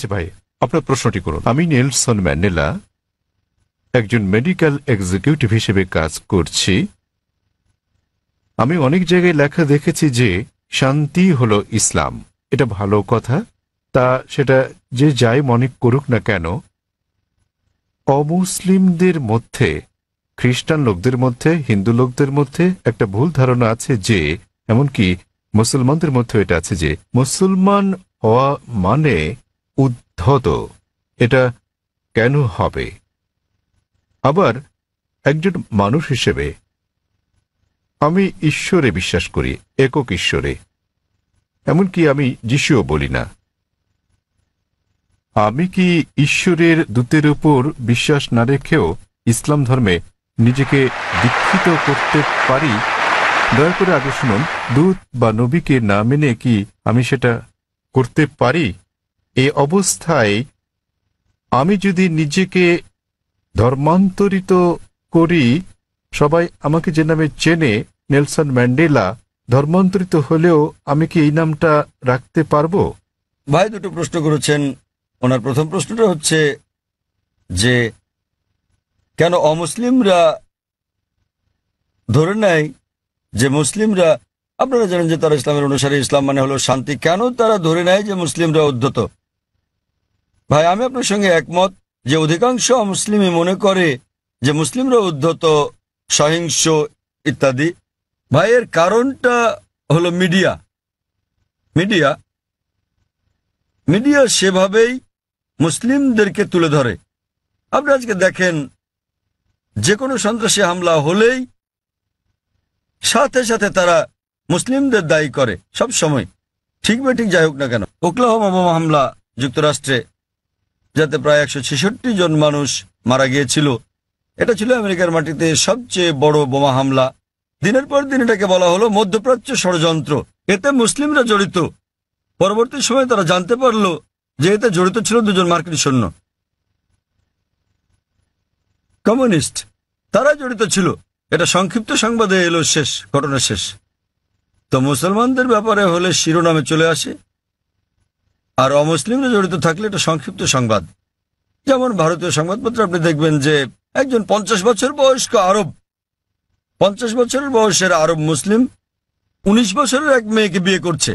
আচ্ছা ভাই, আপনার প্রশ্নটি করুন। আমি নেলসন ম্যান্ডেলা একজন মেডিকেল এক্সিকিউটিভ হিসেবে কাজ করছি। আমি অনেক জায়গায় লেখা দেখেছি যে শান্তি হলো ইসলাম। এটা ভালো কথা, তা সেটা যে যাই মনে করুক না কেন, অমুসলিমদের মধ্যে, খ্রিস্টান লোকদের মধ্যে, হিন্দু লোকদের মধ্যে একটা ভুল ধারণা আছে যে, এমনকি মুসলমানদের মধ্যে এটা আছে যে মুসলমান হওয়া মানে উদ্ধত। এটা কেন হবে? আবার একজন মানুষ হিসেবে আমি ঈশ্বরে বিশ্বাস করি, একক ঈশ্বরে। এমনকি আমি যিশুও বলি না। আমি কি ঈশ্বরের দূতের উপর বিশ্বাস না রেখেও ইসলাম ধর্মে নিজেকে দীক্ষিত করতে পারি? দয়া করে আগে শুনুন, দূত বা নবীকে না মেনে কি আমি সেটা করতে পারি? এই অবস্থায় আমি যদি নিজেকে ধর্মান্তরিত করি, সবাই আমাকে যে নামে চেনে, নেলসন ম্যান্ডেলা, ধর্মান্তরিত হলেও আমি কি এই নামটা রাখতে পারবো? ভাই দুটো প্রশ্ন করেছেন। ওনার প্রথম প্রশ্নটা হচ্ছে যে কেন অমুসলিমরা ধরে নেয় যে মুসলিমরা, আপনারা জানেন যে তারা ইসলামের অনুসারী, ইসলাম মানে হলো শান্তি, কেন তারা ধরে নেয় যে মুসলিমরা উদ্ধত? ভাই আমি আপনার সঙ্গে একমত যে অধিকাংশ মুসলিমই মনে করে যে মুসলিমরা উদ্ধত, সহিংস ইত্যাদি। ভাই এর কারণটা হলো মিডিয়া। মিডিয়া মিডিয়া সেভাবেই মুসলিমদেরকে তুলে ধরে। আপনি আজকে দেখেন যে কোনো সন্ত্রাসী হামলা হলেই সাথে সাথে তারা মুসলিমদের দায়ী করে, সব সময়, ঠিক বা ঠিক যাই হোক না কেন। ওকলাহোমা বোমা হামলা যুক্তরাষ্ট্রে, যাতে প্রায় 166 জন মানুষ মারা গিয়েছিল, এটা ছিল আমেরিকার মাটিতে সবচেয়ে বড় বোমা হামলা। দিনের পর দিন এটাকে বলা হলো মধ্যপ্রাচ্য ষড়যন্ত্র, এতে মুসলিমরা জড়িত। পরবর্তী সময়ে তারা জানতে পারল যে এতে জড়িত ছিল 2 জন মার্কিন সৈন্য, কমিউনিস্ট, তারা জড়িত ছিল। এটা সংক্ষিপ্ত সংবাদে এলো, শেষ ঘটনা শেষ। তো মুসলমানদের ব্যাপারে হলে শিরোনামে চলে আসে, আর অমুসলিমরা জড়িত থাকলে এটা সংক্ষিপ্ত সংবাদ। যেমন ভারতীয় সংবাদপত্রে আপনি দেখবেন যে একজন 50 বছর বয়স্ক আরব, 50 বছরের বয়সের আরব মুসলিম 19 বছরের এক মেয়েকে বিয়ে করছে।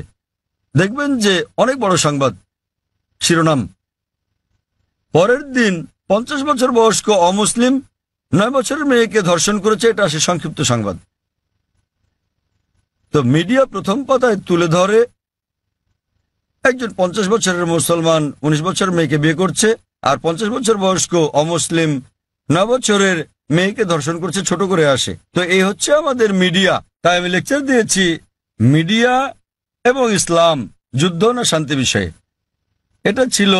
দেখবেন যে অনেক বড় সংবাদ, শিরোনাম। পরের দিন 50 বছর বয়স্ক অমুসলিম 9 বছরের মেয়েকে ধর্ষণ করেছে, এটা আসে সংক্ষিপ্ত সংবাদ। তো মিডিয়া প্রথম পাতায় তুলে ধরে একজন 50 বছরের মুসলমান 19 বছরের মেয়েকে বিয়ে করছে, আর 50 বছর বয়স্ক অমুসলিম 9 বছরের মেয়েকে ধর্ষণ করছে, ছোট করে আসে। তো এই হচ্ছে আমাদের মিডিয়া। তাই আমি লেকচার দিয়েছি মিডিয়া এবং ইসলাম, যুদ্ধ না শান্তি বিষয়ে। এটা ছিল,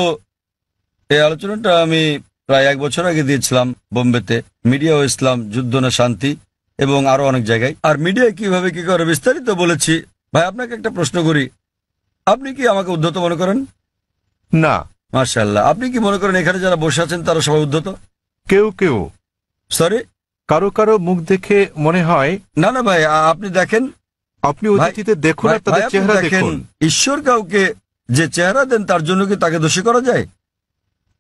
এই আলোচনাটা আমি প্রায় 1 বছর আগে দিয়েছিলাম বোম্বেতে, মিডিয়া ও ইসলাম, যুদ্ধ না শান্তি, এবং আরো অনেক জায়গায়। আর মিডিয়া কিভাবে কি করে বিস্তারিত বলেছি। ভাই আপনাকে একটা প্রশ্ন করি, আপনি কি আমাকে উদ্ধত মনে করেন? না। মাশাআল্লাহ। আপনি কি মনে করেন এখানে যারা বসে আছেন তারা সবাই উদ্ধত? কেউ কেউ, সরি, কারো কারো মুখ দেখে মনে হয়। না না ভাই, আপনি দেখেন, আপনি অতিথিতে দেখুন, তাদের চেহারা দেখুন। ঈশ্বর কাউকে যে চেহারা দেন তার জন্য কি তাকে দোষী করা যায়?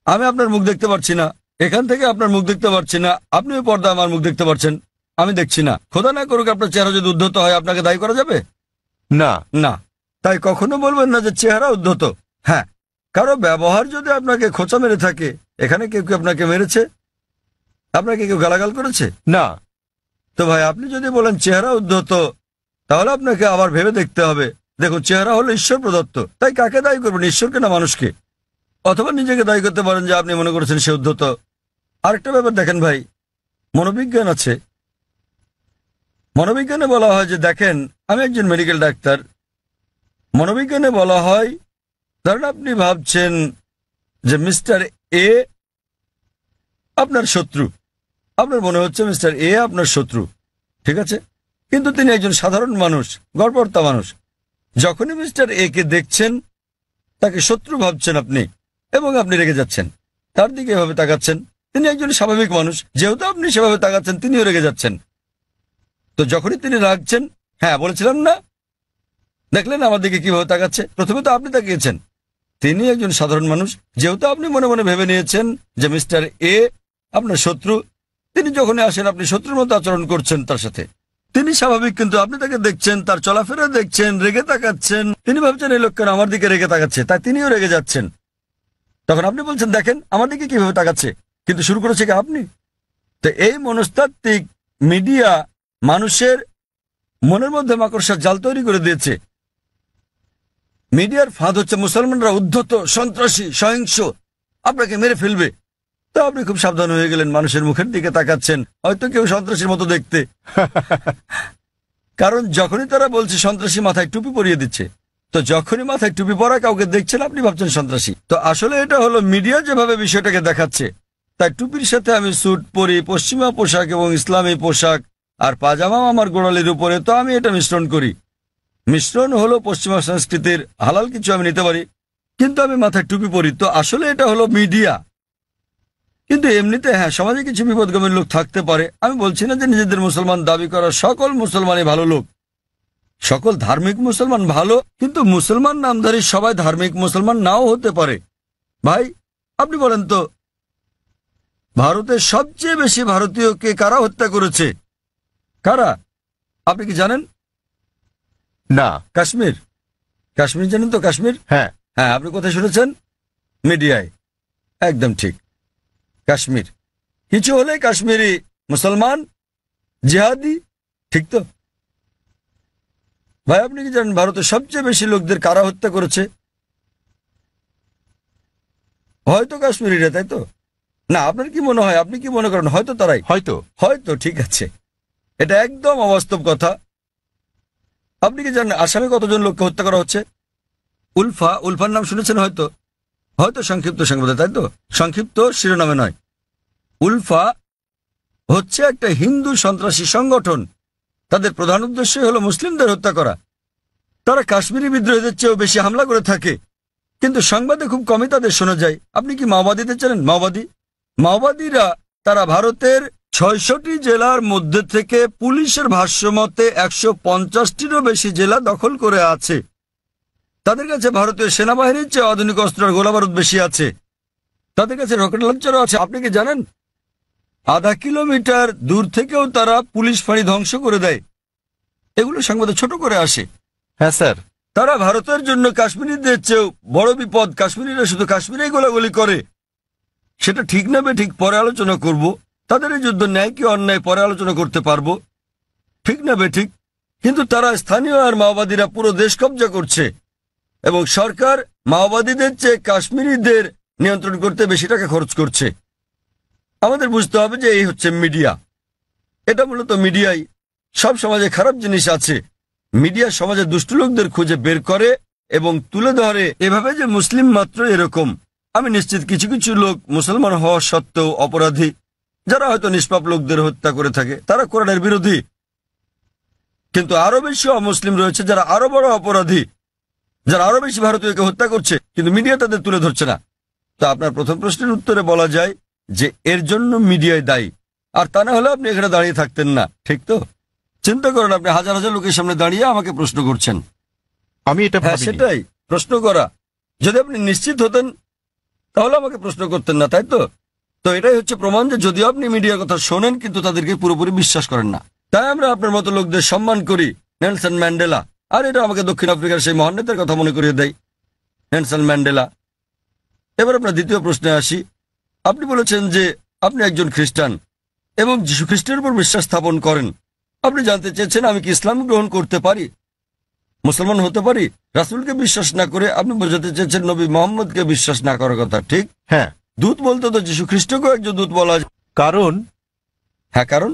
আমি আপনার মুখ দেখতে পাচ্ছি না, এখান থেকে আপনার মুখ দেখতে পাচ্ছি না, আপনি পর্দা আমার মুখ দেখতে পাচ্ছেন, আমি দেখছি না। খোদা না করুক আপনার চেহারা যদি উদ্ধত হয়, আপনাকে দায়ী করা যাবে? না না। তাই কখনো বলবেন না যে চেহারা উদ্ধত। হ্যাঁ, কারো ব্যবহার যদি আপনাকে খোঁচা মেরে থাকে, এখানে কেউ কেউ আপনাকে মেরেছে, আপনাকে কেউ গালাগাল করেছে? না। তো ভাই আপনি যদি বলেন চেহারা উদ্ধত, তাহলে আপনাকে আবার ভেবে দেখতে হবে। দেখুন, চেহারা হলো ঈশ্বর প্রদত্ত, তাই কাকে দায়ী করবেন, ঈশ্বরকে না মানুষকে? অথবা নিজেকে দায়ী করতে পারেন যে আপনি মনে করেছেন সে উদ্ধত। আরেকটা ব্যাপার দেখেন ভাই, মনোবিজ্ঞান আছে। মনোবিজ্ঞানে বলা হয় যে, দেখেন আমি একজন মেডিকেল ডাক্তার, মনোবিজ্ঞানে বলা হয়, ধরেন আপনি ভাবছেন যে মিস্টার এ আপনার শত্রু, আপনার মনে হচ্ছে মিস্টার এ আপনার শত্রু, ঠিক আছে? কিন্তু তিনি একজন সাধারণ মানুষ, গড়পড়তা মানুষ। যখনই মিস্টার এ কে দেখছেন, তাকে শত্রু ভাবছেন আপনি, এবং আপনি রেগে যাচ্ছেন, তার দিকে এভাবে তাকাচ্ছেন। তিনি একজন স্বাভাবিক মানুষ, যেহেতু আপনি সেভাবে তাকাচ্ছেন, তিনিও রেগে যাচ্ছেন। তো যখনই তিনি রাগছেন, হ্যাঁ বলেছিলাম না, দেখলেন আমার দিকে কিভাবে তাকাচ্ছে? প্রথমে তো আপনি তাকিয়েছেন, তিনি একজন সাধারণ মানুষ। যেহেতু আপনি মনে মনে ভেবে নিয়েছেন যে মিস্টার এ আপনার শত্রু, তিনি যখনই আসেন আপনি শত্রুর মতো আচরণ করছেন তার সাথে। তিনি স্বাভাবিক, কিন্তু আপনি তাকে দেখছেন, তার চলাফেরা দেখছেন, রেগে তাকাচ্ছেন। তিনি ভাবছেন এই লোক কেন আমার দিকে রেগে তাকাচ্ছে, তাই তিনিও রেগে যাচ্ছেন। তখন আপনি বলছেন দেখেন আমার দিকে কিভাবে তাকাচ্ছে, কিন্তু শুরু করেছে কি আপনি। তো এই মনস্তাত্ত্বিক মিডিয়া মানুষের মনের মধ্যে মাকড়সার জাল তৈরি করে দিয়েছে। মিডিয়ার ফাঁদ হচ্ছে মুসলমানরা উদ্ধত, সন্ত্রাসী, সহিংস, আপনাকে মেরে ফেলবে। তো আপনি খুব সাবধান হয়ে গেলেন, মানুষের মুখের দিকে তাকাচ্ছেন, হয়তো কেউ সন্ত্রাসীর মতো দেখতে। কারণ যখনই তারা বলছে সন্ত্রাসী, মাথায় টুপি পরিয়ে দিচ্ছে। তো যখনই মাথায় টুপি পরা কাউকে দেখছেন আপনি ভাবছেন সন্ত্রাসী। তো আসলে এটা হলো মিডিয়া যেভাবে বিষয়টাকে দেখাচ্ছে। তাই টুপির সাথে আমি স্যুট পরি, পশ্চিমা পোশাক এবং ইসলামী পোশাক, আর পাজামা আমার গোড়ালির উপরে, তো আমি এটা মিশ্রণ করি। মিশ্রণ হলো পশ্চিমা সংস্কৃতির, হালাল কিছু আমি নিতে পারি, কিন্তু আমি মাথায় টুপি পরি। তো আসলে এটা হলো মিডিয়া। কিন্তু এমনিতে হ্যাঁ, সমাজে কিছু বিপদগামী লোক থাকতে পারে। আমি বলছি না যে নিজেদের মুসলমান দাবি করা সকল মুসলমানই ভালো লোক, সকল ধার্মিক মুসলমান ভালো, কিন্তু মুসলমান নামধারী সবাই ধার্মিক মুসলমান নাও হতে পারে। ভাই আপনি বলেন তো, ভারতের সবচেয়ে বেশি ভারতীয়কে কারা হত্যা করেছে? কারা? আপনি কি জানেন? না। কাশ্মীর। কাশ্মীর জানেন তো? কাশ্মীর, হ্যাঁ। হ্যাঁ, আপনি কোথায় শুনেছেন? মিডিয়ায়। একদম ঠিক, কাশ্মীর। কিছু হলে কাশ্মীরি মুসলমান, জিহাদি, ঠিক তো? ভাই আপনি কি জানেন ভারতের সবচেয়ে বেশি লোকদের কারা হত্যা করেছে? হয়তো কাশ্মীরিরা, তাই তো? না, আপনার কি মনে হয়, আপনি কি মনে করেন হয়তো তারাই? হয়তো। হয়তো, ঠিক আছে, এটা একদম অবাস্তব কথা। আপনি কি জানেন আসামে কতজন লোককে হত্যা করা হচ্ছে? উলফা, উলফার নাম শুনেছেন হয়তো, হয়তো সংক্ষিপ্ত সংবাদে, তাই তো? সংক্ষিপ্ত শিরোনামে নয়। উলফা হচ্ছে একটা হিন্দু সন্ত্রাসী সংগঠন। তাদের প্রধান উদ্দেশ্য হলো মুসলিমদের হত্যা করা। তারা কাশ্মীরি বিদ্রোহীদের চেয়েও বেশি হামলা করে থাকে, কিন্তু সংবাদে খুব কমই তাদের শোনা যায়। আপনি কি মাওবাদীতে জানেন? মাওবাদীরা তারা ভারতের ৬৬টি জেলার মধ্যে থেকে পুলিশের ভাষ্যমতে ১৫০টিরও বেশি জেলা দখল করে আছে। তাদের কাছে ভারতীয় সেনাবাহিনীর চেয়ে আধুনিক অস্ত্র আর গোলাবারুদ বেশি আছে। তাদের কাছে রকেট লঞ্চারও আছে। আপনি কি জানেন আধা কিলোমিটার দূর থেকেও তারা পুলিশ ফাঁড়ি ধ্বংস করে দেয়? এগুলো সংবাদে ছোট করে আসে। হ্যাঁ স্যার। তারা ভারতের জন্য কাশ্মীরিদের চেয়েও বড় বিপদ। কাশ্মীরিরা শুধু কাশ্মীরেই গোলাগুলি করে। সেটা ঠিক না বেঠিক পরে আলোচনা করব। তাদের এই যুদ্ধ ন্যায় কি অন্যায় পরে আলোচনা করতে পারবো, ঠিক না বেঠিক। কিন্তু তারা স্থানীয় আর মাওবাদীরা পুরো দেশ কব্জা করছে, এবং সরকার মাওবাদীদের চেয়ে কাশ্মীরিদের নিয়ন্ত্রণ করতে বেশি টাকা খরচ করছে। আমাদের বুঝতে হবে যে এই হচ্ছে মিডিয়া। এটা মূলত মিডিয়াই। সব সমাজে খারাপ জিনিস আছে, মিডিয়া সমাজে দুষ্ট লোকদের খুঁজে বের করে এবং তুলে ধরে এভাবে যে মুসলিম মাত্র এরকম। আমি নিশ্চিত কিছু কিছু লোক মুসলমান হওয়া সত্ত্বেও অপরাধী, যারা হয়তো নিষ্পাপ লোকদের হত্যা করে থাকে, তারা কোরআনের বিরোধী। কিন্তু আরো বেশি অমুসলিম রয়েছে যারা আরো বড় অপরাধী, যারা আরো বেশি ভারতীয়কে হত্যা করছে, কিন্তু মিডিয়া তাদের তুলে ধরছে না। তো আপনার প্রথম প্রশ্নের উত্তরে বলা যায় যে এর জন্য মিডিয়ায় দায়ী, আর তা না হলে আপনি এখানে দাঁড়িয়ে থাকতেন না, ঠিক তো? চিন্তা করেন, আপনি হাজার হাজার লোকের সামনে দাঁড়িয়ে আমাকে প্রশ্ন করছেন। আমি এটা হ্যাঁ, ভাবিনি। সেটাই প্রশ্ন করা। যদি আপনি নিশ্চিত হতেন তাহলে আমাকে প্রশ্ন করতেন না, তাই তো? তো এটাই হচ্ছে প্রমাণ যে যদিও আপনি মিডিয়ার কথা শোনেন কিন্তু তাদেরকে পুরোপুরি বিশ্বাস করেন না। তাই আমরা আপনার মতো লোকদের সম্মান করি। নেলসন ম্যান্ডেলা, আর এটা আমাকে দক্ষিণ আফ্রিকার সেই মহান নেতার কথা মনে করিয়ে দেয়, নেলসন ম্যান্ডেলা। এবার আপনার দ্বিতীয় প্রশ্নে আসি। আপনি বলেছেন যে আপনি একজন খ্রিস্টান এবং যীশু খ্রিস্টের উপর বিশ্বাস স্থাপন করেন। আপনি জানতে চেয়েছেন আমি কি ইসলাম গ্রহণ করতে পারি, মুসলমান হতে পারি? রাসূলকে বিশ্বাস না করে আপনি বোঝাতে চেয়েছেন নবী মোহাম্মদকে বিশ্বাস না করার কথা, ঠিক? হ্যাঁ। দূত বলতে তো যীশু খ্রিস্টকেও একজন দূত বলা যায়। কারণ হ্যাঁ, কারণ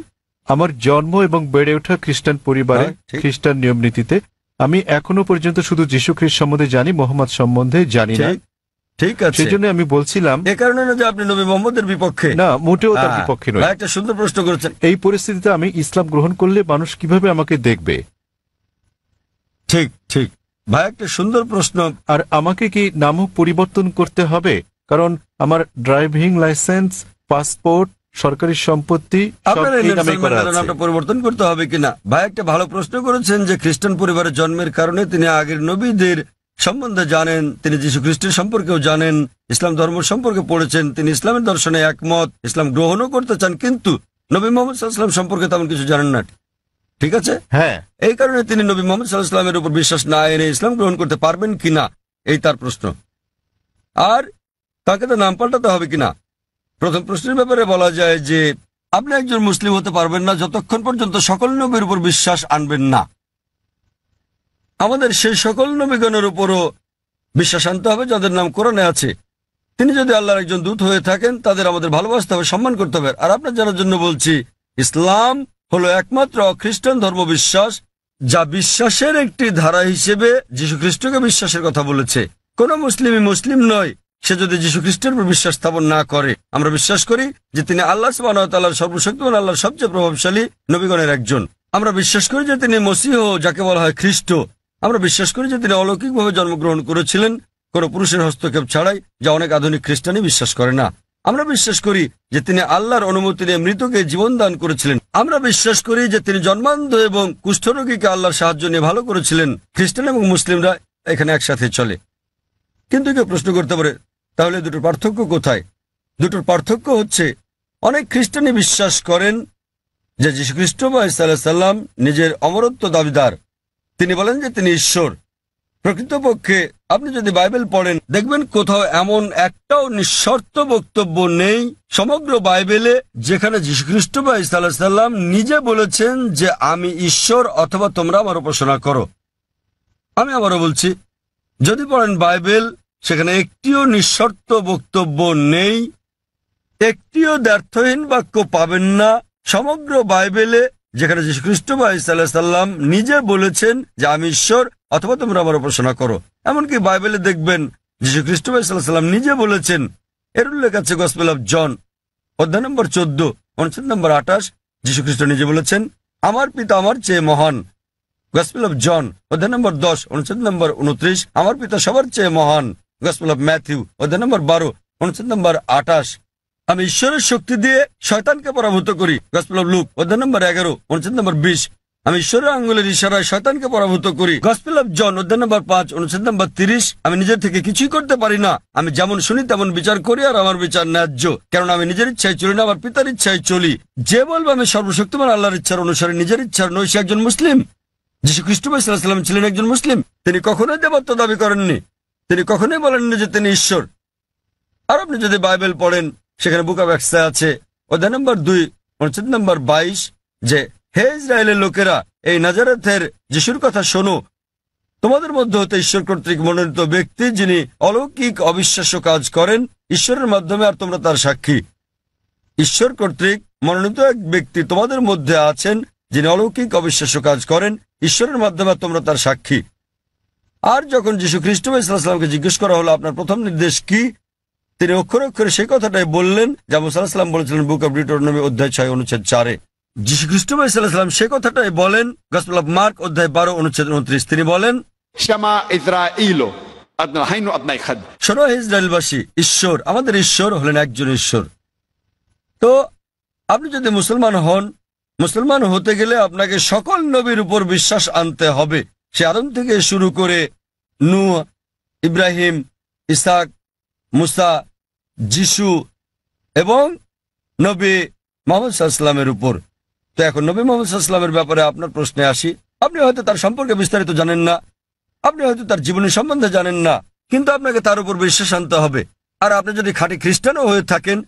আমার জন্ম এবং বেড়ে ওঠা খ্রিস্টান পরিবারে, হ্যাঁ, ঠিক। খ্রিস্টান নিয়ম নীতিতে আমি এখনো পর্যন্ত শুধু যীশু খ্রিস্ট সম্বন্ধে জানি, মোহাম্মদ সম্বন্ধে জানি না। ঠিক, ঠিক আছে। সেজন্য আমি বলছিলাম এ কারণে না যে আপনি নবী মোহাম্মদের বিপক্ষে। না, মোটেও তার হ্যাঁ, বিপক্ষে নয়। ভাই, একটা সুন্দর প্রশ্ন করেছেন। এই পরিস্থিতিতে আমি ইসলাম গ্রহণ করলে মানুষ কিভাবে আমাকে দেখবে? ঠিক ঠিক ভাই, একটা সুন্দর প্রশ্ন। আর আমাকে কি নামও পরিবর্তন করতে হবে? কারণ আমার ড্রাইভিং লাইসেন্স, পাসপোর্ট, সরকারি সম্পত্তি সব আপনার এই এই নামে নেলসন করা ম্যান্ডেলার আছে। নামটা পরিবর্তন করতে হবে কিনা? ভাই, একটা ভালো প্রশ্ন করেছেন যে খ্রিস্টান পরিবারের জন্মের কারণে তিনি আগের নবীদের সম্বন্ধে জানেন, তিনি যীশু খ্রিস্টের সম্পর্কেও জানেন, ইসলাম ধর্ম সম্পর্কে পড়েছেন, তিনি ইসলামের দর্শনে একমত, ইসলাম গ্রহণও করতে চান, কিন্তু নবী মোহাম্মদ সাল্লাল্লাহু আলাইহি ওয়াসাল্লাম সম্পর্কে তেমন কিছু জানেন না। ঠিক আছে, হ্যাঁ, এই কারণে তিনি নবী মোহাম্মদ সাল্লাল্লাহু আলাইহি ওয়াসাল্লামের উপর বিশ্বাস না এনে ইসলাম গ্রহণ করতে পারবেন কিনা, এই তার প্রশ্ন। আর তাকে তো নাম পাল্টাতে হবে কিনা। প্রথম প্রশ্নের ব্যাপারে বলা যায় যে আপনি একজন মুসলিম হতে পারবেন না যতক্ষণ পর্যন্ত সকল নবীর উপর বিশ্বাস আনবেন না। আমাদের সেই সকল নবীগণের উপরও বিশ্বাস আনতে হবে যাদের নাম কোরআনে আছে। তিনি যদি আল্লাহর একজন দূত হয়ে থাকেন, তাদের আমাদের ভালোবাসতে হবে, সম্মান করতে হবে। আর আপনার জানার জন্য বলছি, ইসলাম হলো একমাত্র খ্রিস্টান ধর্ম বিশ্বাস যা বিশ্বাসের একটি ধারা হিসেবে যীশু খ্রিস্টকে বিশ্বাসের কথা বলেছে। কোন মুসলিমই মুসলিম নয় সে যদি যীশু খ্রিস্টের উপর বিশ্বাস স্থাপন না করে। আমরা বিশ্বাস করি যে তিনি আল্লাহ সুবহানাহু ওয়া তাআলার সর্বশক্তিমান আল্লাহর সবচেয়ে প্রভাবশালী নবীগণের একজন। আমরা বিশ্বাস করি যে তিনি মসীহ, যাকে বলা হয় খ্রিস্ট। আমরা বিশ্বাস করি যে তিনি অলৌকিকভাবে জন্মগ্রহণ করেছিলেন, কোনো পুরুষের হস্তক্ষেপ ছাড়াই, যা অনেক আধুনিক খ্রিস্টানই বিশ্বাস করে না। আমরা বিশ্বাস করি যে তিনি আল্লাহর অনুমতি নিয়ে মৃতকে জীবন দান করেছিলেন। আমরা বিশ্বাস করি যে তিনি জন্মান্ধ এবং কুষ্ঠরোগীকে আল্লাহর সাহায্য নিয়ে ভালো করেছিলেন। খ্রিস্টান এবং মুসলিমরা এখানে একসাথে চলে। কিন্তু কেউ প্রশ্ন করতে পারে, তাহলে দুটোর পার্থক্য কোথায়? দুটোর পার্থক্য হচ্ছে, অনেক খ্রিস্টানই বিশ্বাস করেন যে যীশু খ্রিস্ট বা ঈসা আলাইহিস সালাম নিজের অমরত্ব দাবিদার। তিনি বলেন যে তিনি ঈশ্বর। প্রকৃতপক্ষে আপনি যদি বাইবেল পড়েন, দেখবেন কোথাও এমন একটাও নিঃশর্ত বক্তব্য নেই সমগ্র বাইবেলে যেখানে যীশু খ্রিস্ট বা ঈসা আলাইহিস সালাম নিজে বলেছেন যে আমি ঈশ্বর অথবা তোমরা আমার উপাসনা করো। আমি আবারও বলছি, যদি পড়েন বাইবেল, সেখানে একটিও নিঃশর্ত বক্তব্য নেই, একটিও দ্ব্যর্থহীন বাক্য পাবেন না সমগ্র বাইবেলে যেখানে যীশু খ্রিস্ট বা ঈসা আলাইহিস সালাম নিজে বলেছেন যে আমি ঈশ্বর অথবা তোমরা আমার উপাসনা করো। এমনকি বাইবেলে দেখবেন যীশু খ্রিস্ট বা ঈসা আলাইহিস সালাম নিজে বলেছেন। এর উল্লেখ আছে গসপেল অফ জন অধ্যায় নম্বর 14 অনুচ্ছেদ নম্বর 28। যীশু খ্রিস্ট নিজে বলেছেন, আমার পিতা আমার চেয়ে মহান। গসপেল অফ জন অধ্যায় নম্বর 10 অনুচ্ছেদ নম্বর 29, আমার পিতা সবার চেয়ে মহান। গসপেল অফ ম্যাথিউ অধ্যায় নম্বর 12 অনুচ্ছেদ নম্বর 28, আমি ঈশ্বরের শক্তি দিয়ে শয়তানকে পরাভূত করি। গসপেল অফ লুক অধ্যায় নম্বর 11 অনুচ্ছেদ নম্বর 20, আমি ঈশ্বরের আঙ্গুলের ইশারায় শয়তানকে পরাভূত করি। গসপেল অফ জন অধ্যায় নম্বর 5 অনুচ্ছেদ নম্বর 30, আমি নিজের থেকে কিছুই করতে পারি না, আমি যেমন শুনি তেমন বিচার করি, আর আমার বিচার ন্যায্য, কারণ আমি নিজের ইচ্ছায় চলি না, আমার পিতার ইচ্ছায় চলি। যে বলবে আমি সর্বশক্তিমান আল্লাহর ইচ্ছার অনুসারে নিজের ইচ্ছার নই, সে একজন মুসলিম। যীশু খ্রিস্ট সাল্লাল্লাহু আলাইহি ওয়াসাল্লাম ছিলেন একজন মুসলিম। তিনি কখনোই দেবত্ব দাবি করেননি, তিনি কখনোই বলেননি যে তিনি ঈশ্বর। আর আপনি যদি বাইবেল পড়েন, সেখানে বুক অব অ্যাক্টসে আছে অধ্যায় নম্বর 2 অনুচ্ছেদ নম্বর 22 যে হে ইসরায়েলের লোকেরা, এই নাজারেথের যিশুর কথা শোনো। তোমাদের মধ্যে হতে ঈশ্বর কর্তৃক মনোনীত ব্যক্তি, যিনি অলৌকিক অবিশ্বাস্য কাজ করেন ঈশ্বরের মাধ্যমে, আর তোমরা তার সাক্ষী। ঈশ্বর কর্তৃক মনোনীত এক ব্যক্তি তোমাদের মধ্যে আছেন, যিনি অলৌকিক অবিশ্বাস্য কাজ করেন ঈশ্বরের মাধ্যমে, আর তোমরা তার সাক্ষী। আর যখন যীশু খ্রিস্ট সাল্লাল্লাহু আলাইহি ওয়াসাল্লামকে জিজ্ঞেস করা হলো আপনার প্রথম নির্দেশ কি, তিনি অক্ষরে অক্ষরে সেই কথাটাই বললেন যা মুসা আলাইহিস সালাম বলেছিলেন বুক অব ডিউটেরোনমি অধ্যায় 6 অনুচ্ছেদ 4-এ। যীশু খ্রিস্ট সাল্লাল্লাহু আলাইহি ওয়াসাল্লাম সেই কথাটাই বলেন গসপেল অফ মার্ক অধ্যায় 12 অনুচ্ছেদ 29। তিনি বলেন, שמע ইসরাঈল আদনাইনু আদনাই খাদ। শোনো হে ইসরায়েলবাসী, ঈশ্বর, আমাদের ঈশ্বর হলেন একজন ঈশ্বর। তো আপনি যদি মুসলমান হন, মুসলমান হতে গেলে আপনাকে সকল নবীর উপর বিশ্বাস আনতে হবে। সে আদম থেকে শুরু করে নূহ, ইব্রাহিম, ইসহাক, মুসা, যিশু এবং নবী মুহাম্মদ সাল্লাল্লাহু আলাইহি ওয়াসাল্লামের উপর। তো এখন নবী মুহাম্মদ সাল্লাল্লাহু আলাইহি ওয়াসাল্লামের ব্যাপারে আপনার প্রশ্নে আসি। আপনি হয়তো তার সম্পর্কে বিস্তারিত জানেন না, আপনি হয়তো তার জীবনী সম্বন্ধে জানেন না, কিন্তু আপনাকে তার উপর বিশ্বাস আনতে হবে। আর আপনি যদি খাঁটি খ্রিস্টানও হয়ে থাকেন,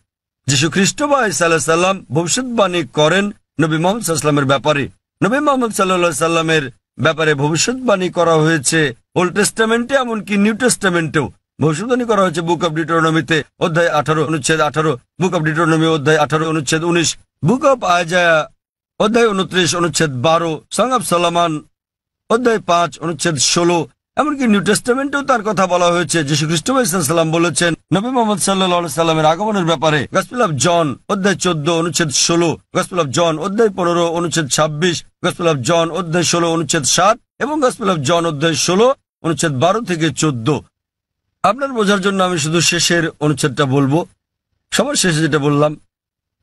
যীশু খ্রিস্ট বা ঈসা আলাইহিস সালাম ভবিষ্যৎবাণী করেন নবী মুহাম্মদ সাল্লাল্লাহু আলাইহি ওয়াসাল্লামের ব্যাপারে। নবী মুহাম্মদ সাল্লাল্লাহু আলাইহি সাল্লামের ব্যাপারে ভবিষ্যৎবাণী করা হয়েছে ওল্ড টেস্টামেন্টে, এমনকি নিউ টেস্টামেন্টেও ভবিষ্যৎবাণী করা হয়েছে বুক অব ডিউটেরোনমিতে অধ্যায় 18 অনুচ্ছেদ 18, বুক অব ডিউটেরোনমি অধ্যায় 18 অনুচ্ছেদ 19, বুক অব আইজায়া অধ্যায় 29 অনুচ্ছেদ 12, সং অব সলোমন অধ্যায় 5 অনুচ্ছেদ 16। এমনকি নিউ টেস্টামেন্টেও তার কথা বলা হয়েছে। যীশু খ্রিস্ট সাল্লাম বলেছেন নবী মুহাম্মদ সাল্লাল্লাহু আলাইহি সাল্লামের আগমনের ব্যাপারে গসপেল অফ জন অধ্যায় 14 অনুচ্ছেদ 16, গসপেল অফ জন অধ্যায় 15 অনুচ্ছেদ 26, গসপেল অফ জন অধ্যায় 16 অনুচ্ছেদ 7 এবং গসপেল অফ জন অধ্যায় 16 অনুচ্ছেদ 12 থেকে 14। আপনার বোঝার জন্য আমি শুধু শেষের অনুচ্ছেদটা বলবো। সবার শেষে যেটা বললাম,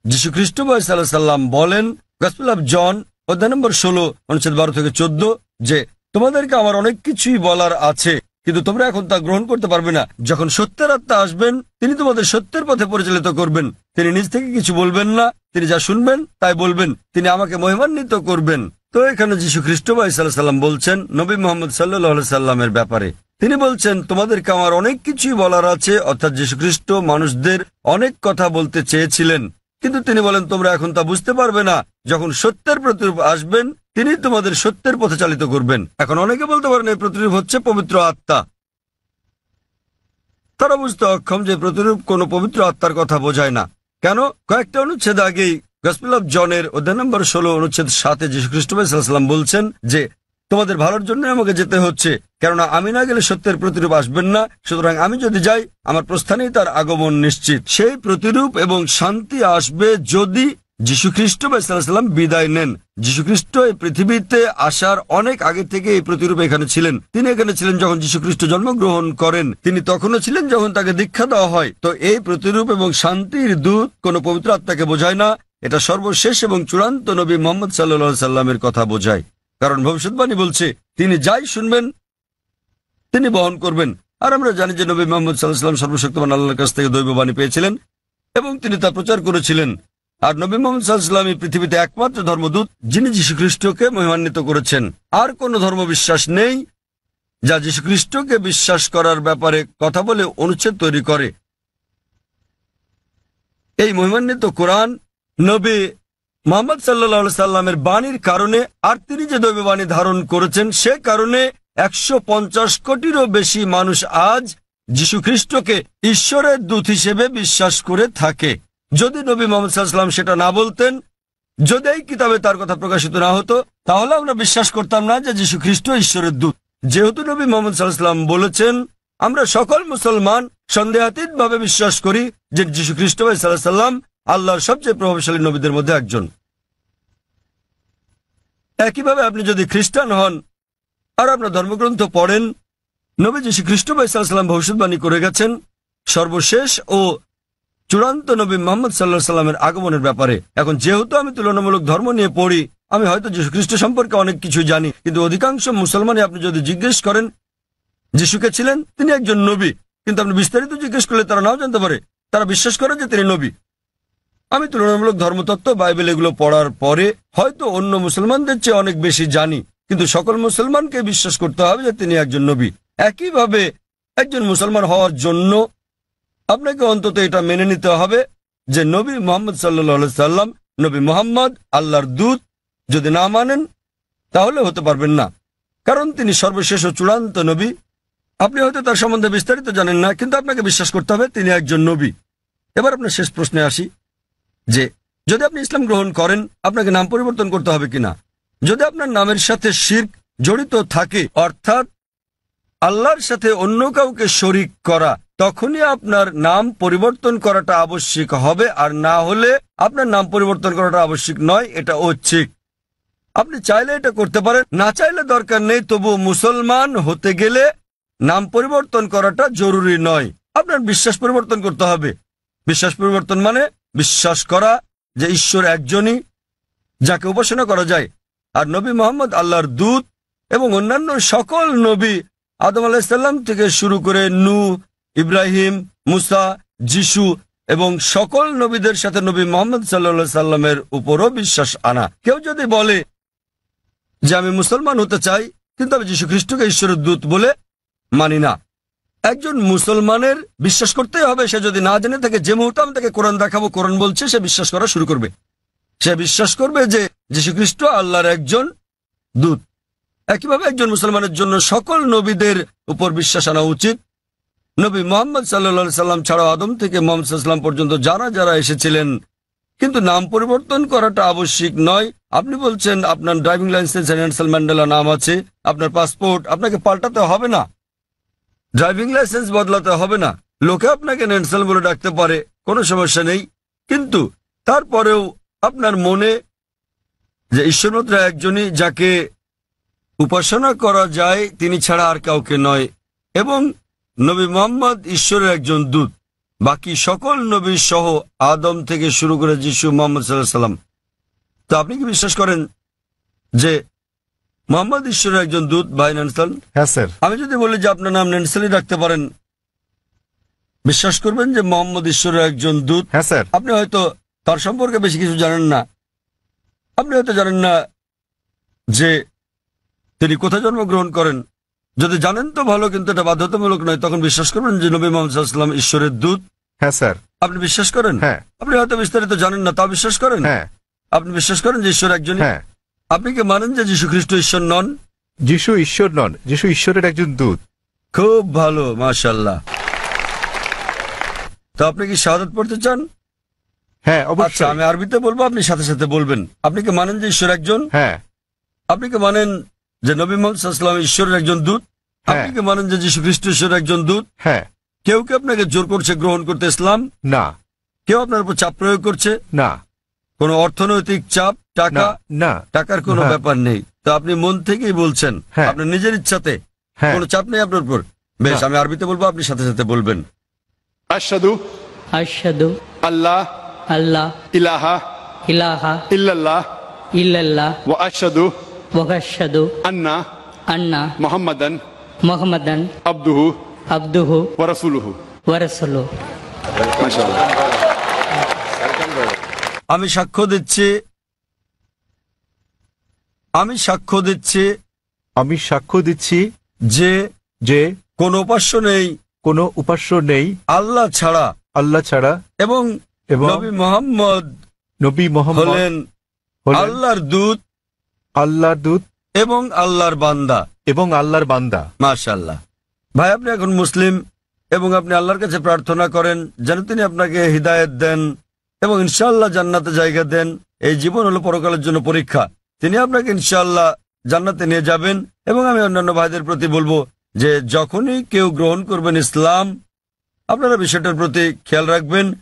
যীশু খ্রিস্ট সাল্লাম বলেন গসপেল অফ জন অধ্যায় নম্বর 16 অনুচ্ছেদ 12 থেকে 14 যে তোমাদেরকে আমার অনেক কিছুই বলার আছে, কিন্তু তোমরা এখন তা গ্রহণ করতে পারবে না। যখন সত্যের আত্মা আসবেন, তিনি তোমাদের সত্যের পথে পরিচালিত করবেন। তিনি নিজ থেকে কিছু বলবেন না, তিনি যা শুনবেন তাই বলবেন। তিনি আমাকে মহিমান্বিত করবেন। তো এখানে যীশু খ্রিস্ট বা ঈসা আলাইহিস সালাম বলছেন নবী মুহাম্মদ সাল্লাল্লাহু আলাইহি সাল্লামের ব্যাপারে। তিনি বলছেন, তোমাদেরকে আমার অনেক কিছুই বলার আছে। অর্থাৎ যীশু খ্রিস্ট মানুষদের অনেক কথা বলতে চেয়েছিলেন, কিন্তু তিনি বলেন তোমরা এখন তা বুঝতে পারবে না। যখন সত্যের প্রতিরূপ আসবেন, তিনি তোমাদের সত্যের পথে চালিত করবেন। এখন অনেকে বলতে পারেন এই প্রতিরূপ হচ্ছে পবিত্র আত্মা। তারা বুঝতে অক্ষম যে প্রতিরূপ কোনো পবিত্র আত্মার কথা বোঝায় না। কেন? কয়েকটা অনুচ্ছেদ আগেই গসপেল অফ জনের অধ্যায় নম্বর 16 অনুচ্ছেদ 7 যীশু খ্রিস্ট সাল্লাল্লাহু বলছেন যে তোমাদের ভালোর জন্য আমাকে যেতে হচ্ছে, কেননা আমি না গেলে সত্যের প্রতিরূপ আসবেন না। সুতরাং আমি যদি যাই, আমার প্রস্থানেই তার আগমন নিশ্চিত। সেই প্রতিরূপ এবং শান্তি আসবে যদি যীশু খ্রিস্ট সাল্লাল্লাহু বিদায় নেন। যীশু খ্রিস্ট এই পৃথিবীতে আসার অনেক আগে থেকে এই প্রতিরূপ এখানে ছিলেন। তিনি এখানে ছিলেন যখন যীশু খ্রিস্ট জন্মগ্রহণ করেন। তিনি তখনও ছিলেন যখন তাকে দীক্ষা দেওয়া হয়। তো এই প্রতিরূপ এবং শান্তির দূত কোন পবিত্র আত্মাকে বোঝায় না। এটা সর্বশেষ এবং চূড়ান্ত নবী মুহাম্মদ সাল্লাল্লাহু আলাইহি সাল্লামের কথা বোঝায়। কারণ ভবিষ্যৎবাণী বলছে তিনি যাই শুনবেন তিনি বহন করবেন। আর আমরা জানি যে নবী মুহাম্মদ সাল্লাল্লাহু আলাইহি সাল্লাম সর্বশক্তিমান আল্লাহর কাছ থেকে দৈববাণী পেয়েছিলেন এবং তিনি তা প্রচার করেছিলেন। আর নবী মুহাম্মদ সাল্লাল্লাহু আলাইহি সাল্লাম এই পৃথিবীতে একমাত্র ধর্মদূত যিনি যীশু খ্রিস্টকে মহিমান্বিত করেছেন। আর কোন ধর্ম বিশ্বাস নেই যা যীশু খ্রিস্টকে বিশ্বাস করার ব্যাপারে কথা বলে অনুচ্ছেদ তৈরি করে। এই মহিমান্বিত কোরআন নবী মুহাম্মদ সাল্লাল্লাহু আলাইহি সাল্লামের বাণীর কারণে, আর তিনি যে দৈববাণী ধারণ করেছেন সে কারণে 150 কোটিরও বেশি মানুষ আজ যীশু খ্রিস্টকে ঈশ্বরের দূত হিসেবে বিশ্বাস করে থাকে। যদি নবী মুহাম্মদ সাল্লাল্লাহু আলাইহি সাল্লাম সেটা না বলতেন, যদি এই কিতাবে তার কথা প্রকাশিত না হতো, তাহলে আমরা বিশ্বাস করতাম না যে যীশু খ্রিস্ট ঈশ্বরের দূত। যেহেতু নবী মুহাম্মদ সাল্লাল্লাহু আলাইহি সাল্লাম বলেছেন, আমরা সকল মুসলমান সন্দেহাতীতভাবে বিশ্বাস করি যে যীশু খ্রিস্ট সাল্লাল্লাহু আলাইহি সাল্লাম আল্লাহর সবচেয়ে প্রভাবশালী নবীদের মধ্যে একজন। একইভাবে আপনি যদি খ্রিস্টান হন আর আপনার ধর্মগ্রন্থ পড়েন, নবী যীশু খ্রিস্ট সাল্লাল্লাহু আলাইহি সাল্লাম ভবিষ্যৎবাণী করে গেছেন সর্বশেষ ও চূড়ান্ত নবী মুহাম্মদ সাল্লাল্লাহু আলাইহি সাল্লামের আগমনের ব্যাপারে। এখন যেহেতু আমি তুলনামূলক ধর্ম নিয়ে পড়ি, আমি হয়তো যীশু খ্রিস্ট সম্পর্কে অনেক কিছু জানি, কিন্তু অধিকাংশ মুসলমানই আপনি যদি জিজ্ঞেস করেন যিশুকে ছিলেন, তিনি একজন নবী, কিন্তু আপনি বিস্তারিত জিজ্ঞেস করলে তারা নাও জানতে পারে। তারা বিশ্বাস করে যে তিনি নবী। আমি তুলনামূলক ধর্মতত্ত্ব, বাইবেল এগুলো পড়ার পরে হয়তো অন্য মুসলমানদের চেয়ে অনেক বেশি জানি, কিন্তু সকল মুসলমানকে বিশ্বাস করতে হবে যে তিনি একজন নবী। একইভাবে একজন মুসলমান হওয়ার জন্য আপনাকে অন্তত এটা মেনে নিতে হবে যে নবী মুহাম্মদ সাল্লাল্লাহু আলাইহি সাল্লাম নবী মুহাম্মদ আল্লাহর দূত। যদি না মানেন তাহলে হতে পারবেন না, কারণ তিনি সর্বশেষ ও চূড়ান্ত নবী। আপনি হয়তো তার সম্বন্ধে বিস্তারিত জানেন না, কিন্তু আপনাকে বিশ্বাস করতে হবে তিনি একজন নবী। এবার আপনার শেষ প্রশ্নে আসি যে যদি আপনি ইসলাম গ্রহণ করেন, আপনাকে নাম পরিবর্তন করতে হবে কিনা। যদি আপনার নামের সাথে শিরক জড়িত থাকে, অর্থাৎ আল্লাহর সাথে অন্য কাউকে শরিক করা, তখনই আপনার নাম পরিবর্তন করাটা আবশ্যিক হবে। আর না হলে আপনার নাম পরিবর্তন করাটা আবশ্যিক নয়, এটা ঐচ্ছিক। আপনি চাইলে এটা করতে পারেন, না চাইলে দরকার নেই। তবু মুসলমান হতে গেলে নাম পরিবর্তন করাটা জরুরি নয়। আপনার বিশ্বাস পরিবর্তন করতে হবে। বিশ্বাস পরিবর্তন মানে বিশ্বাস করা যে ঈশ্বর একজনই, যাকে উপাসনা করা যায়। আর নবী মুহাম্মদ আল্লাহর দূত এবং অন্যান্য সকল নবী আদম আলাইহিস সালাম থেকে শুরু করে নূহ, ইব্রাহিম, মুসা, যিশু এবং সকল নবীদের সাথে নবী মুহাম্মদ সাল্লাল্লাহু আলাইহি সাল্লামের উপরও বিশ্বাস আনা। কেউ যদি বলে যে আমি মুসলমান হতে চাই কিন্তু আমি যীশু খ্রিস্টকে ঈশ্বরের দূত বলে মানি না, একজন মুসলমানের বিশ্বাস করতেই হবে। সে যদি না জেনে থাকে, যে মুহূর্তে আমি তাকে কোরআন দেখাবো কোরআন বলছে, সে বিশ্বাস করা শুরু করবে। সে বিশ্বাস করবে যে যীশু খ্রিস্ট আল্লাহর একজন দূত। একইভাবে একজন মুসলমানের জন্য সকল নবীদের উপর বিশ্বাস আনা উচিত। নবী মুহাম্মদ সাল্লাল্লাহু আলাইহি সাল্লাম ছাড়াও আদম থেকে মুহাম্মদ সাল্লাল্লাহু আলাইহি সাল্লাম পর্যন্ত যারা যারা এসেছিলেন, কিন্তু নাম পরিবর্তন করাটা আবশ্যিক নয়। আপনি বলছেন আপনার ড্রাইভিং লাইসেন্সে নেলসন ম্যান্ডেলা নাম আছে, আপনার পাসপোর্ট আপনাকে পাল্টাতে হবে না, ড্রাইভিং লাইসেন্স বদলাতে হবে না। লোকে আপনাকে নেলসন বলে ডাকতে পারে, কোনো সমস্যা নেই। কিন্তু তারপরেও আপনার মনে যে ঈশ্বর মাত্র একজনই, যাকে উপাসনা করা যায়, তিনি ছাড়া আর কাউকে নয়, এবং নবী মুহাম্মদ ঈশ্বরের একজন দূত। বাকি সকল নবী সহ আদম থেকে শুরু করে যিশু, মুহাম্মদ সাল্লাল্লাহু আলাইহি সাল্লাম। তো আপনি কি বিশ্বাস করেন যে মোহাম্মদ ঈশ্বরের একজন দূত, ভাই নেলসন। হ্যাঁ স্যার। আমি যদি বলি যে আপনার নাম নেলসনই রাখতে পারেন, বিশ্বাস করবেন যে মোহাম্মদ ঈশ্বরের একজন দূত? হ্যাঁ স্যার। আপনি হয়তো তার সম্পর্কে বেশি কিছু জানেন না। আপনি হয়তো জানেন না যে তিনি কোথায় জন্মগ্রহণ করেন। যদি জানেন তো ভালো, কিন্তু এটা বাধ্যতামূলক নয়। তখন বিশ্বাস করবেন যে নবী মুহাম্মদ সাল্লাল্লাহু আলাইহি ওয়াসাল্লাম ঈশ্বরের দূত? হ্যাঁ স্যার। আপনি বিশ্বাস করেন? হ্যাঁ। আপনি হয়তো বিস্তারিত জানেন না, তাও বিশ্বাস করেন? হ্যাঁ। আপনি বিশ্বাস করেন যে ঈশ্বর একজন? হ্যাঁ। আপনি কি মানেন যে যীশু খ্রিস্ট ঈশ্বর নন? যিশু ঈশ্বর নন, যিশু ঈশ্বরের একজন দূত। খুব ভালো, মাশাআল্লাহ। তো আপনি কি শাহাদাত পড়তে চান? হ্যাঁ আচ্ছা, অবশ্যই। আমি আরবিতে বলবো, আপনি সাথে সাথে বলবেন। আপনি কি মানেন যে ঈশ্বর একজন? হ্যাঁ। আপনি কি মানেন যে নবী মুহাম্মদ সাল্লাল্লাহু আলাইহি ওয়াসাল্লাম ঈশ্বরের একজন দূত? আপনি কি মানেন যে যীশু খ্রিস্ট ঈশ্বরের একজন দূত? হ্যাঁ। কেউ কি আপনাকে জোর করছে গ্রহণ করতে ইসলাম? না। কেউ আপনার উপর চাপ প্রয়োগ করছে? না। কোনো অর্থনৈতিক চাপ, টাকা? না। টাকার কোনো হ্যাঁ। ব্যাপার নেই। তো আপনি মন থেকেই বলছেন, হ্যাঁ। আপনার নিজের ইচ্ছাতে, হ্যাঁ। কোনো চাপ নেই আপনার উপর। বেশ, না। আমি আরবিতে বলবো, আপনি সাথে সাথে বলবেন। আশহাদু আশহাদু আল্লাহ আল্লাহ ইলাহা ইলাহা ইল্লাল্লাহ ইল্লাল্লাহ ওয়া আশহাদু ওয়া আশহাদু আন্না আন্না মুহাম্মাদান মুহাম্মাদান আবদুহু আবদুহু ওয়া রাসূলুহু। ওয়া রাসূলুহু। মাশাআল্লাহ। আমি সাক্ষ্য দিচ্ছি, আমি সাক্ষ্য দিচ্ছি আমি সাক্ষ্য দিচ্ছি যে যে কোনো উপাস্য নেই কোনো উপাস্য নেই আল্লাহ ছাড়া, আল্লাহ ছাড়া, এবং এবং নবী মুহাম্মদ নবী মুহাম্মদ হলেন হলেন আল্লাহর দূত আল্লাহর দূত এবং আল্লাহর বান্দা। এবং আল্লাহর বান্দা। মাশাআল্লাহ। ভাই, আপনি এখন মুসলিম এবং আপনি আল্লাহর কাছে প্রার্থনা করেন যেন তিনি আপনাকে হিদায়াত দেন এবং ইনশাআল্লাহ জান্নাতে জায়গা দেন। এই জীবন হলো পরকালের জন্য পরীক্ষা। তিনি আপনাকে ইনশাআল্লাহ জান্নাতে নিয়ে যাবেন। এবং আমি অন্যান্য ভাইদের প্রতি বলবো যে যখনই কেউ গ্রহণ করবেন ইসলাম, আপনারা বিষয়টার প্রতি খেয়াল রাখবেন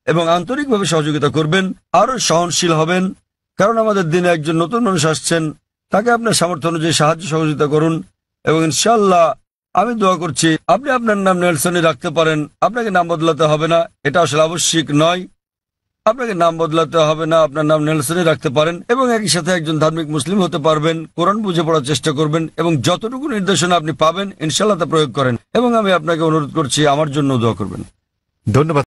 এবং আন্তরিকভাবে সহযোগিতা করবেন, আরও সহনশীল হবেন। কারণ আমাদের দিনে একজন নতুন মানুষ আসছেন, তাকে আপনার সামর্থ্য অনুযায়ী সাহায্য সহযোগিতা করুন। এবং ইনশাআল্লাহ আমি দোয়া করছি আপনি আপনার নাম নেলসনই রাখতে পারেন। আপনাকে নাম বদলাতে হবে না, এটা আসলে আবশ্যিক নয়। আপনাকে নাম বদলাতে হবে না, আপনার নাম নেলসনই রাখতে পারেন এবং একই সাথে একজন ধার্মিক মুসলিম হতে পারবেন। কোরআন বুঝে পড়ার চেষ্টা করবেন এবং যতটুকু নির্দেশনা আপনি পাবেন ইনশাআল্লাহ তা প্রয়োগ করেন। এবং আমি আপনাকে অনুরোধ করছি আমার জন্য দোয়া করবেন। ধন্যবাদ।